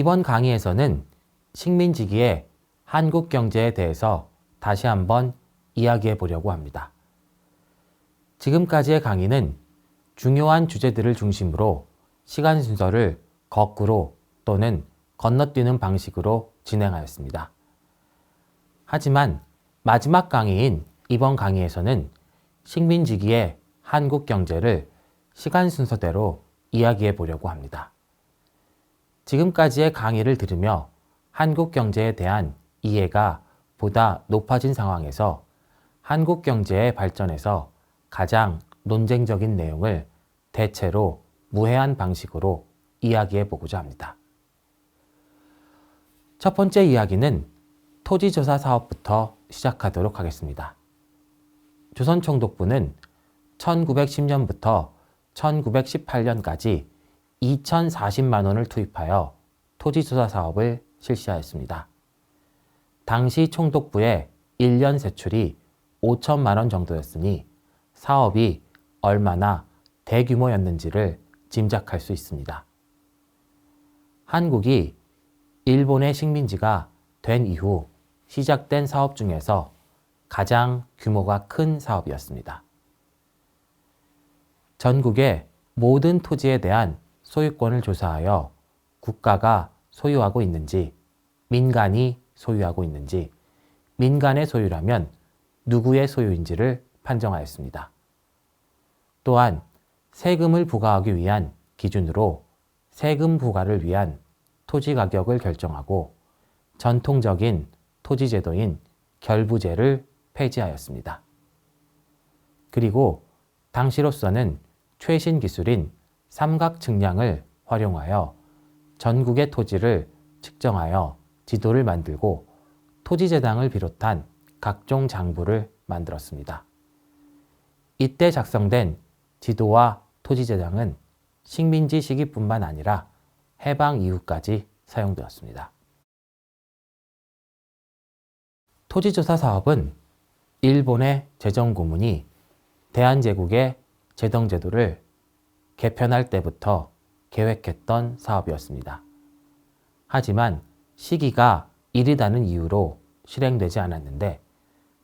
이번 강의에서는 식민지기의 한국 경제에 대해서 다시 한번 이야기해 보려고 합니다. 지금까지의 강의는 중요한 주제들을 중심으로 시간 순서를 거꾸로 또는 건너뛰는 방식으로 진행하였습니다. 하지만 마지막 강의인 이번 강의에서는 식민지기의 한국 경제를 시간 순서대로 이야기해 보려고 합니다. 지금까지의 강의를 들으며 한국 경제에 대한 이해가 보다 높아진 상황에서 한국 경제의 발전에서 가장 논쟁적인 내용을 대체로 무해한 방식으로 이야기해 보고자 합니다. 첫 번째 이야기는 토지조사 사업부터 시작하도록 하겠습니다. 조선총독부는 1910년부터 1918년까지 2,040만 원을 투입하여 토지조사 사업을 실시하였습니다. 당시 총독부의 1년 세출이 5천만 원 정도였으니 사업이 얼마나 대규모였는지를 짐작할 수 있습니다. 한국이 일본의 식민지가 된 이후 시작된 사업 중에서 가장 규모가 큰 사업이었습니다. 전국의 모든 토지에 대한 소유권을 조사하여 국가가 소유하고 있는지, 민간이 소유하고 있는지, 민간의 소유라면 누구의 소유인지를 판정하였습니다. 또한 세금을 부과하기 위한 기준으로 세금 부과를 위한 토지 가격을 결정하고 전통적인 토지 제도인 결부제를 폐지하였습니다. 그리고 당시로서는 최신 기술인 삼각 측량을 활용하여 전국의 토지를 측정하여 지도를 만들고 토지재당을 비롯한 각종 장부를 만들었습니다. 이때 작성된 지도와 토지재당은 식민지 시기뿐만 아니라 해방 이후까지 사용되었습니다. 토지조사 사업은 일본의 재정고문이 대한제국의 재정제도를 개편할 때부터 계획했던 사업이었습니다. 하지만 시기가 이르다는 이유로 실행되지 않았는데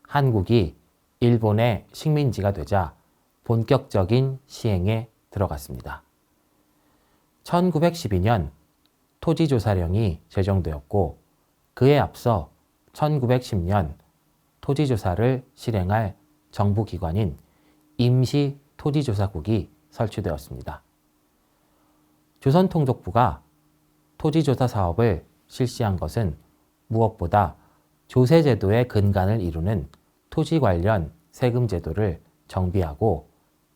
한국이 일본의 식민지가 되자 본격적인 시행에 들어갔습니다. 1912년 토지조사령이 제정되었고 그에 앞서 1910년 토지조사를 실행할 정부기관인 임시토지조사국이 설치되었습니다. 조선통독부가 토지조사 사업을 실시한 것은 무엇보다 조세제도의 근간을 이루는 토지 관련 세금 제도를 정비하고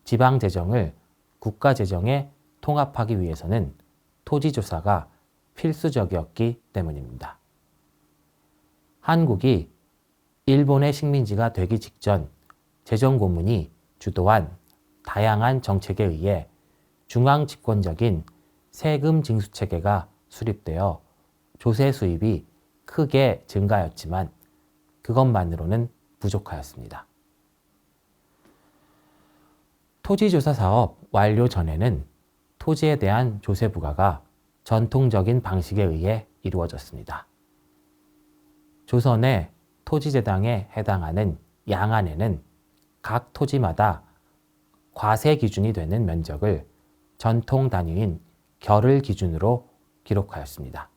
지방재정을 국가재정에 통합하기 위해서는 토지조사가 필수적이었기 때문입니다. 한국이 일본의 식민지가 되기 직전 재정고문이 주도한 다양한 정책에 의해 중앙집권적인 세금 징수체계가 수립되어 조세 수입이 크게 증가하였지만 그것만으로는 부족하였습니다. 토지조사 사업 완료 전에는 토지에 대한 조세 부과가 전통적인 방식에 의해 이루어졌습니다. 조선의 토지재당에 해당하는 양안에는 각 토지마다 과세 기준이 되는 면적을 전통 단위인 결을 기준으로 기록하였습니다.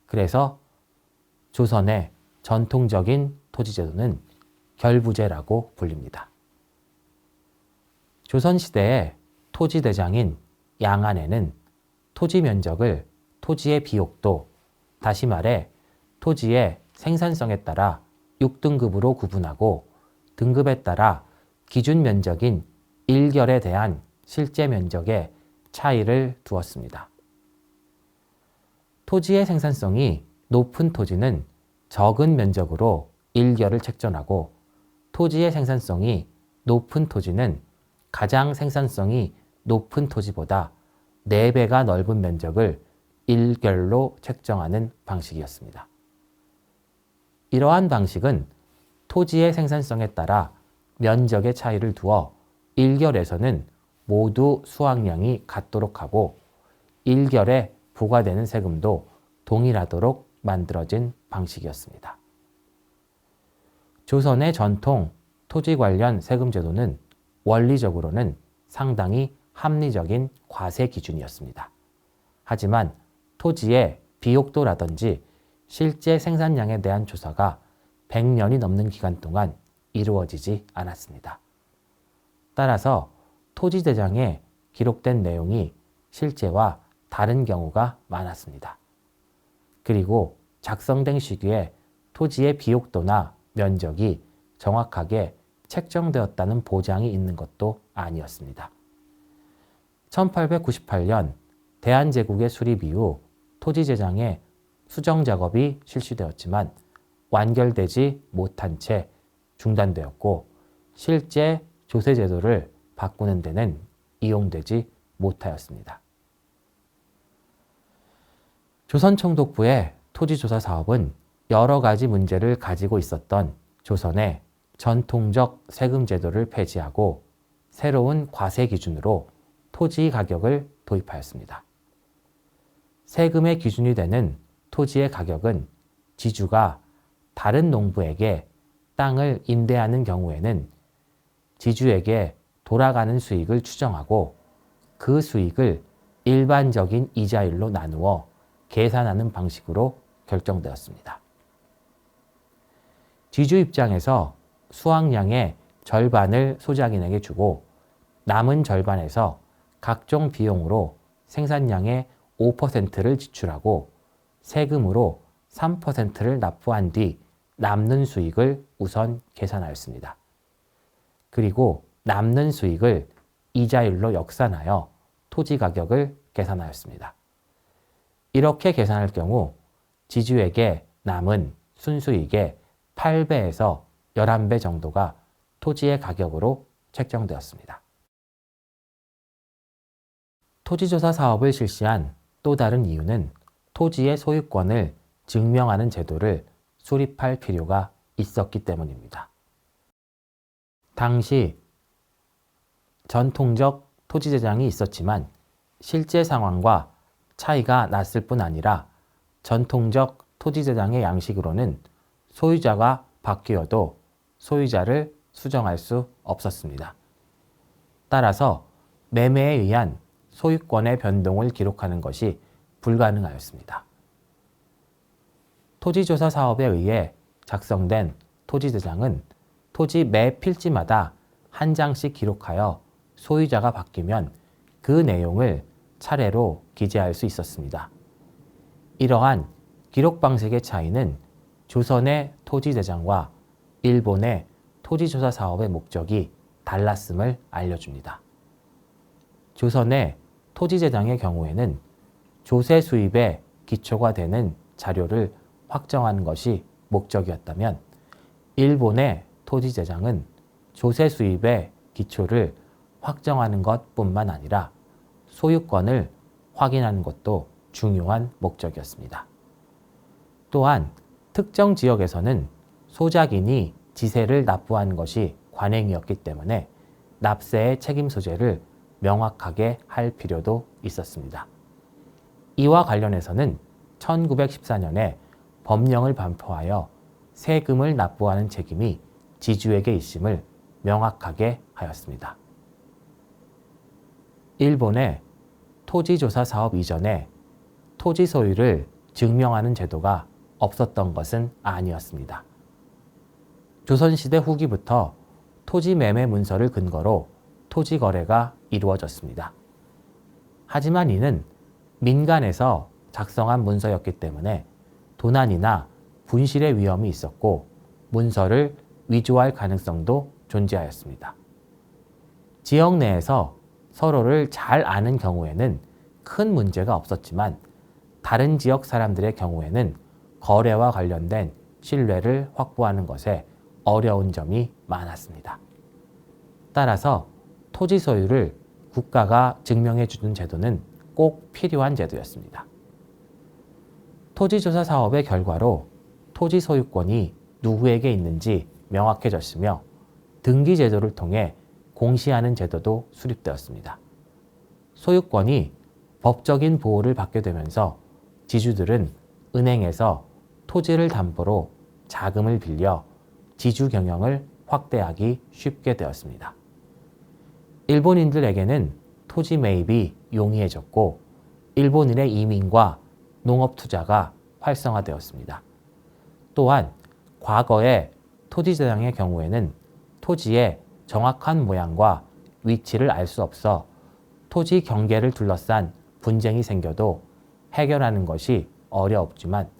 그래서 조선의 전통적인 토지제도는 결부제라고 불립니다. 조선시대의 토지대장인 양안에는 토지 면적을 토지의 비옥도, 다시 말해 토지의 생산성에 따라 6등급으로 구분하고 등급에 따라 기준 면적인 1결에 대한 실제 면적의 차이를 두었습니다. 토지의 생산성이 높은 토지는 적은 면적으로 1결을 책정하고 토지의 생산성이 높은 토지는 가장 생산성이 높은 토지보다 4배가 넓은 면적을 1결로 책정하는 방식이었습니다. 이러한 방식은 토지의 생산성에 따라 면적의 차이를 두어 1결에서는 모두 수확량이 같도록 하고 1결의 부과되는 세금도 동일하도록 만들어진 방식이었습니다. 조선의 전통 토지 관련 세금 제도는 원리적으로는 상당히 합리적인 과세 기준이었습니다. 하지만 토지의 비옥도라든지 실제 생산량에 대한 조사가 100년이 넘는 기간 동안 이루어지지 않았습니다. 따라서 토지대장에 기록된 내용이 실제와 다른 경우가 많았습니다. 그리고 작성된 시기에 토지의 비옥도나 면적이 정확하게 책정되었다는 보장이 있는 것도 아니었습니다. 1898년 대한제국의 수립 이후 토지제장의 수정 작업이 실시되었지만 완결되지 못한 채 중단되었고 실제 조세제도를 바꾸는 데는 이용되지 못하였습니다. 조선총독부의 토지조사 사업은 여러 가지 문제를 가지고 있었던 조선의 전통적 세금 제도를 폐지하고 새로운 과세 기준으로 토지 가격을 도입하였습니다. 세금의 기준이 되는 토지의 가격은 지주가 다른 농부에게 땅을 임대하는 경우에는 지주에게 돌아가는 수익을 추정하고 그 수익을 일반적인 이자율로 나누어 계산하는 방식으로 결정되었습니다. 지주 입장에서 수확량의 절반을 소작인에게 주고 남은 절반에서 각종 비용으로 생산량의 5%를 지출하고 세금으로 3%를 납부한 뒤 남는 수익을 우선 계산하였습니다. 그리고 남는 수익을 이자율로 역산하여 토지 가격을 계산하였습니다. 이렇게 계산할 경우 지주에게 남은 순수익의 8배에서 11배 정도가 토지의 가격으로 책정되었습니다. 토지조사 사업을 실시한 또 다른 이유는 토지의 소유권을 증명하는 제도를 수립할 필요가 있었기 때문입니다. 당시 전통적 토지제장이 있었지만 실제 상황과 차이가 났을 뿐 아니라 전통적 토지제장의 양식으로는 소유자가 바뀌어도 소유자를 수정할 수 없었습니다. 따라서 매매에 의한 소유권의 변동을 기록하는 것이 불가능하였습니다. 토지조사 사업에 의해 작성된 토지대장은 토지 매 필지마다 한 장씩 기록하여 소유자가 바뀌면 그 내용을 차례로 기재할 수 있었습니다. 이러한 기록 방식의 차이는 조선의 토지대장과 일본의 토지조사 사업의 목적이 달랐음을 알려줍니다. 조선의 토지제장의 경우에는 조세 수입의 기초가 되는 자료를 확정하는 것이 목적이었다면 일본의 토지제장은 조세 수입의 기초를 확정하는 것뿐만 아니라 소유권을 확인하는 것도 중요한 목적이었습니다. 또한 특정 지역에서는 소작인이 지세를 납부하는 것이 관행이었기 때문에 납세의 책임 소재를 명확하게 할 필요도 있었습니다. 이와 관련해서는 1914년에 법령을 반포하여 세금을 납부하는 책임이 지주에게 있음을 명확하게 하였습니다. 일본의 토지조사 사업 이전에 토지 소유를 증명하는 제도가 없었던 것은 아니었습니다. 조선시대 후기부터 토지 매매 문서를 근거로 토지 거래가 이루어졌습니다. 하지만 이는 민간에서 작성한 문서였기 때문에 도난이나 분실의 위험이 있었고 문서를 위조할 가능성도 존재하였습니다. 지역 내에서 서로를 잘 아는 경우에는 큰 문제가 없었지만 다른 지역 사람들의 경우에는 거래와 관련된 신뢰를 확보하는 것에 어려운 점이 많았습니다. 따라서 토지 소유를 국가가 증명해 주는 제도는 꼭 필요한 제도였습니다. 토지조사 사업의 결과로 토지 소유권이 누구에게 있는지 명확해졌으며 등기 제도를 통해 공시하는 제도도 수립되었습니다. 소유권이 법적인 보호를 받게 되면서 지주들은 은행에서 토지를 담보로 자금을 빌려 지주 경영을 확대하기 쉽게 되었습니다. 일본인들에게는 토지 매입이 용이해졌고 일본인의 이민과 농업 투자가 활성화되었습니다. 또한 과거의 토지대장의 경우에는 토지의 정확한 모양과 위치를 알 수 없어 토지 경계를 둘러싼 분쟁이 생겨도 해결하는 것이 어려웠지만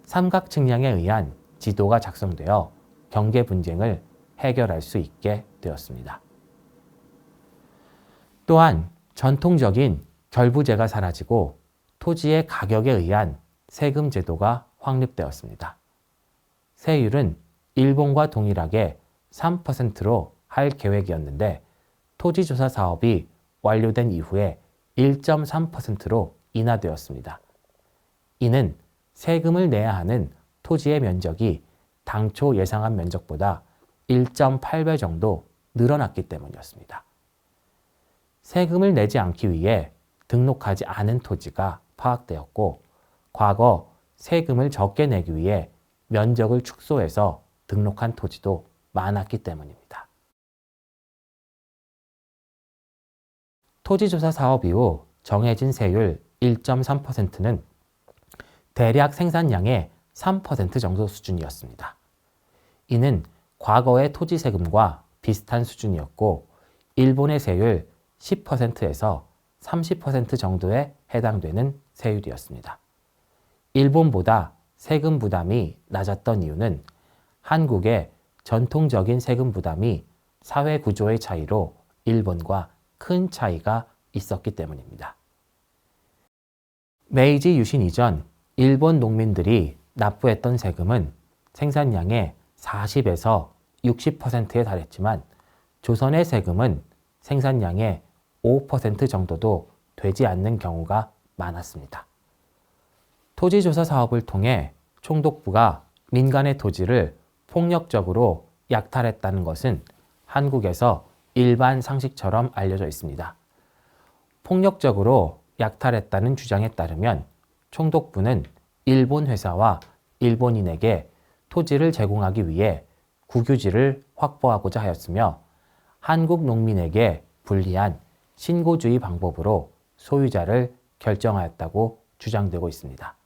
삼각측량에 의한 지도가 작성되어 경계 분쟁을 해결할 수 있게 되었습니다. 또한 전통적인 결부제가 사라지고 토지의 가격에 의한 세금 제도가 확립되었습니다. 세율은 일본과 동일하게 3%로 할 계획이었는데 토지조사 사업이 완료된 이후에 1.3%로 인하되었습니다. 이는 세금을 내야 하는 토지의 면적이 당초 예상한 면적보다 1.8배 정도 늘어났기 때문이었습니다. 세금을 내지 않기 위해 등록하지 않은 토지가 파악되었고 과거 세금을 적게 내기 위해 면적을 축소해서 등록한 토지도 많았기 때문입니다. 토지조사 사업 이후 정해진 세율 1.3%는 대략 생산량의 3% 정도 수준이었습니다. 이는 과거의 토지 세금과 비슷한 수준이었고 일본의 세율 10%에서 30% 정도에 해당되는 세율이었습니다. 일본보다 세금 부담이 낮았던 이유는 한국의 전통적인 세금 부담이 사회 구조의 차이로 일본과 큰 차이가 있었기 때문입니다. 메이지 유신 이전 일본 농민들이 납부했던 세금은 생산량의 40에서 60%에 달했지만 조선의 세금은 생산량의 5% 정도도 되지 않는 경우가 많았습니다. 토지조사 사업을 통해 총독부가 민간의 토지를 폭력적으로 약탈했다는 것은 한국에서 일반 상식처럼 알려져 있습니다. 폭력적으로 약탈했다는 주장에 따르면 총독부는 일본 회사와 일본인에게 토지를 제공하기 위해 국유지를 확보하고자 하였으며 한국 농민에게 불리한 신고주의 방법으로 소유자를 결정하였다고 주장되고 있습니다.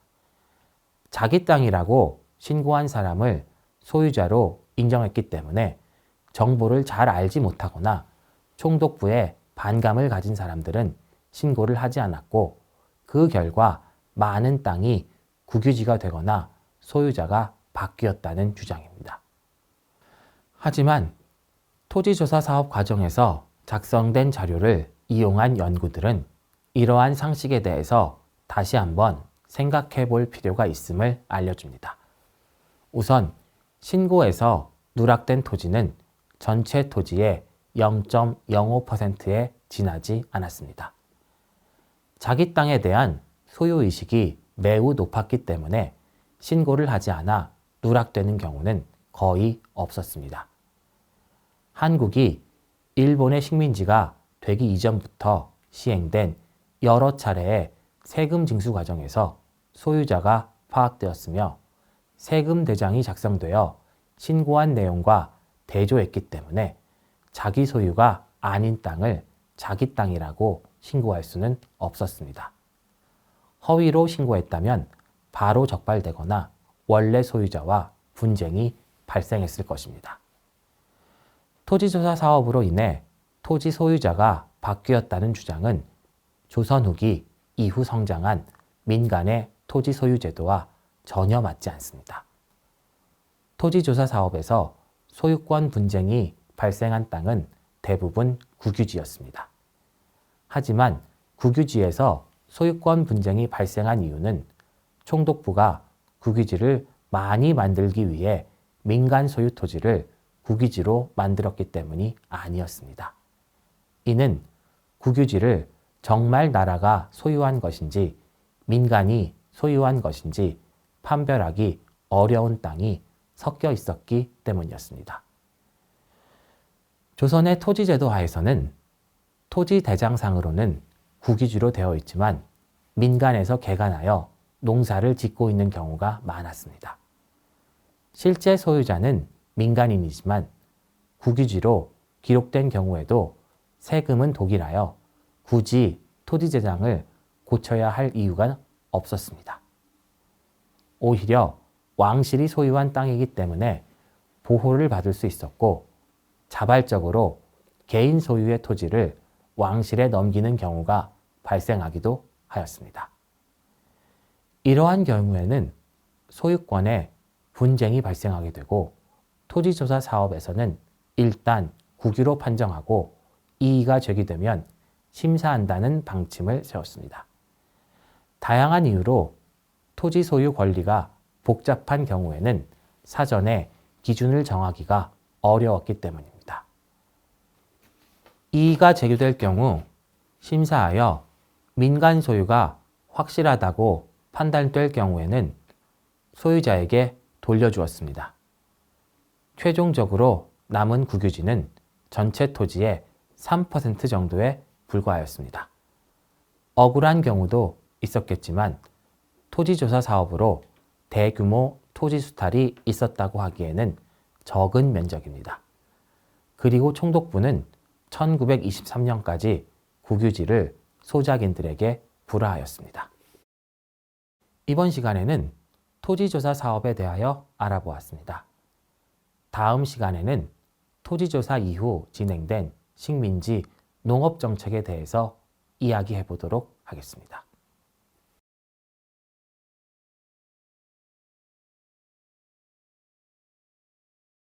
자기 땅이라고 신고한 사람을 소유자로 인정했기 때문에 정보를 잘 알지 못하거나 총독부에 반감을 가진 사람들은 신고를 하지 않았고 그 결과 많은 땅이 국유지가 되거나 소유자가 바뀌었다는 주장입니다. 하지만 토지조사 사업 과정에서 작성된 자료를 이용한 연구들은 이러한 상식에 대해서 다시 한번 생각해 볼 필요가 있음을 알려줍니다. 우선 신고에서 누락된 토지는 전체 토지의 0.05%에 지나지 않았습니다. 자기 땅에 대한 소유의식이 매우 높았기 때문에 신고를 하지 않아 누락되는 경우는 거의 없었습니다. 한국이 일본의 식민지가 되기 이전부터 시행된 여러 차례의 세금 징수 과정에서 소유자가 파악되었으며 세금 대장이 작성되어 신고한 내용과 대조했기 때문에 자기 소유가 아닌 땅을 자기 땅이라고 신고할 수는 없었습니다. 허위로 신고했다면 바로 적발되거나 원래 소유자와 분쟁이 발생했을 것입니다. 토지조사 사업으로 인해 토지 소유자가 바뀌었다는 주장은 조선 후기 이후 성장한 민간의 토지 소유 제도와 전혀 맞지 않습니다. 토지조사 사업에서 소유권 분쟁이 발생한 땅은 대부분 국유지였습니다. 하지만 국유지에서 소유권 분쟁이 발생한 이유는 총독부가 국유지를 많이 만들기 위해 민간 소유 토지를 국유지로 만들었기 때문이 아니었습니다. 이는 국유지를 정말 나라가 소유한 것인지 민간이 소유한 것인지 판별하기 어려운 땅이 섞여 있었기 때문이었습니다. 조선의 토지제도 하에서는 토지 대장상으로는 국유지로 되어 있지만 민간에서 개간하여 농사를 짓고 있는 경우가 많았습니다. 실제 소유자는 민간인이지만 국유지로 기록된 경우에도 세금은 독일하여 굳이 토지재장을 고쳐야 할 이유가 없었습니다. 오히려 왕실이 소유한 땅이기 때문에 보호를 받을 수 있었고 자발적으로 개인 소유의 토지를 왕실에 넘기는 경우가 발생하기도 하였습니다. 이러한 경우에는 소유권에 분쟁이 발생하게 되고 토지조사 사업에서는 일단 국유로 판정하고 이의가 제기되면 심사한다는 방침을 세웠습니다. 다양한 이유로 토지 소유 권리가 복잡한 경우에는 사전에 기준을 정하기가 어려웠기 때문입니다. 이의가 제기될 경우 심사하여 민간 소유가 확실하다고 판단될 경우에는 소유자에게 돌려주었습니다. 최종적으로 남은 국유지는 전체 토지의 3% 정도에 불과하였습니다. 억울한 경우도 있었겠지만 토지조사 사업으로 대규모 토지 수탈이 있었다고 하기에는 적은 면적입니다. 그리고 총독부는 1923년까지 국유지를 소작인들에게 불화하였습니다. 이번 시간에는 토지조사 사업에 대하여 알아보았습니다. 다음 시간에는 토지조사 이후 진행된 식민지 농업정책에 대해서 이야기해 보도록 하겠습니다.